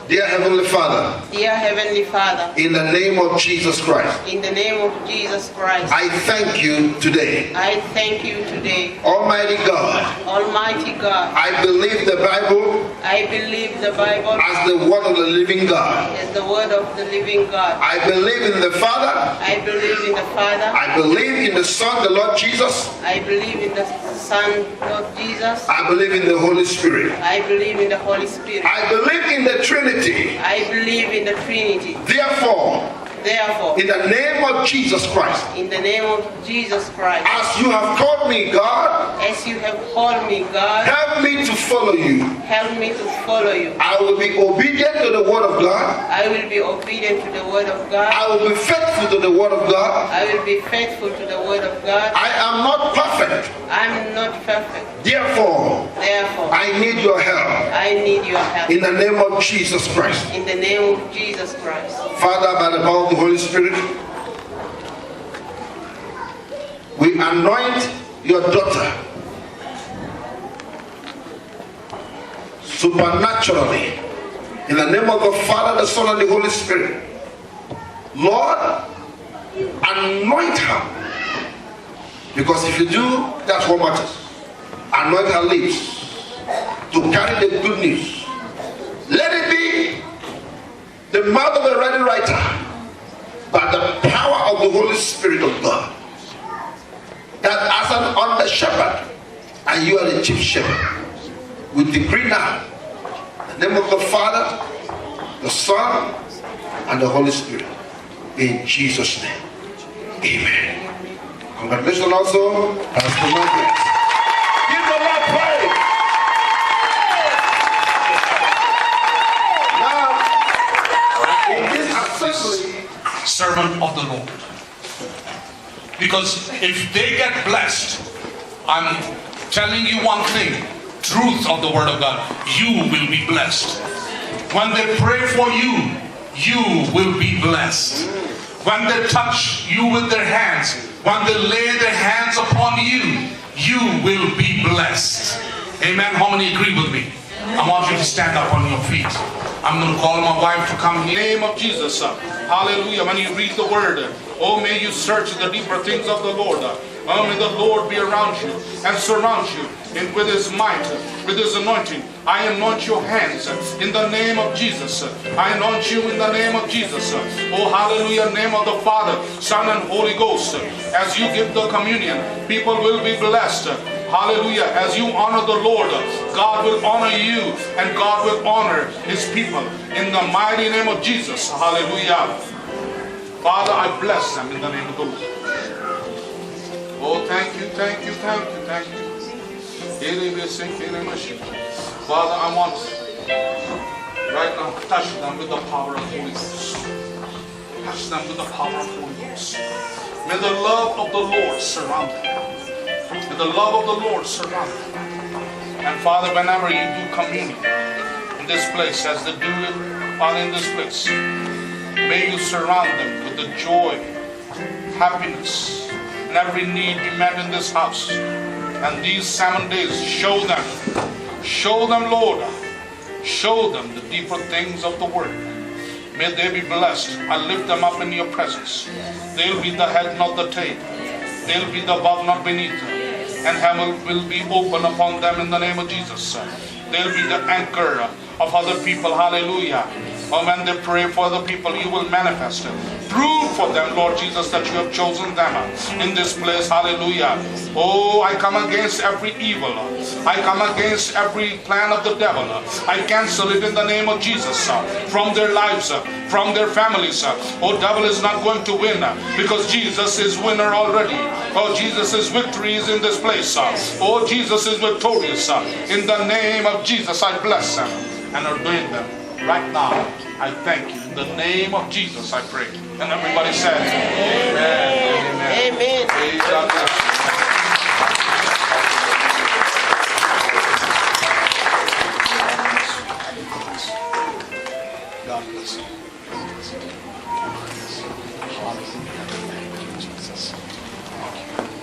Dear Heavenly Father, in the name of Jesus Christ, I thank you today. Almighty God, I believe the Bible as the word of the living God. I believe in the Father. I believe in the Son, the Lord Jesus. I believe in the Holy Spirit. I believe in the Trinity. Therefore, in the name of Jesus Christ, as you have called me, God, help me to follow you. I will be obedient to the word of God. I will be faithful to the word of God. I am not perfect. Therefore, I need your help. In the name of Jesus Christ. Father, by the power of the Holy Spirit, we anoint your daughter supernaturally. In the name of the Father, the Son, and the Holy Spirit. Lord, anoint her. Because if you do, that's what matters. Anoint her lips to carry the good news. Let it be the mouth of a ready writer by the power of the Holy Spirit of God. That as an under shepherd, and you are the chief shepherd, we decree now, in the name of the Father, the Son, and the Holy Spirit. In Jesus' name. Amen. Congratulations also, Pastor Margaret. Give the Lord praise. Now, in this assembly, servant of the Lord. Because if they get blessed, I'm telling you one thing, truth of the word of God, you will be blessed. When they pray for you, you will be blessed. When they touch you with their hands, when they lay their hands upon you, you will be blessed. Amen. How many agree with me? I want you to stand up on your feet. I'm going to call my wife to come here. In the name of Jesus. Hallelujah. When you read the word, oh, may you search the deeper things of the Lord. Oh, may the Lord be around you and surround you with his might, with his anointing. I anoint your hands in the name of Jesus. I anoint you in the name of Jesus. Oh, hallelujah. In the name of the Father, Son, and Holy Ghost. As you give the communion, people will be blessed. Hallelujah. As you honor the Lord, God will honor you and God will honor his people in the mighty name of Jesus. Hallelujah. Father, I bless them in the name of the Lord. Oh, thank you, thank you, thank you, thank you. Father, I want right now to touch them with the power of Holy Ghost. Touch them with the power of Holy Ghost. May the love of the Lord surround them. May the love of the Lord surround them. And Father, whenever you do communion in this place, as they do it, Father, in this place, may you surround them with the joy, happiness, and every need be met in this house. And these 7 days, show them, Lord, show them the deeper things of the word. May they be blessed. I lift them up in your presence. They'll be the head, not the tail. They'll be the above, not beneath. And heaven will be open upon them in the name of Jesus. They'll be the anchor of other people. Hallelujah. Or when they pray for other people, you will manifest it. Prove for them, Lord Jesus, that you have chosen them in this place. Hallelujah. Oh, I come against every evil. I come against every plan of the devil. I cancel it in the name of Jesus from their lives, from their families. Oh, devil is not going to win because Jesus is winner already. Oh, Jesus' victory is in this place. Oh, Jesus is victorious. In the name of Jesus, I bless them and ordain them. Right now, I thank you. In the name of Jesus, I pray. And everybody said, Amen. Amen. Amen. God bless you. God bless you. Hallelujah. Thank you, Jesus. Thank you.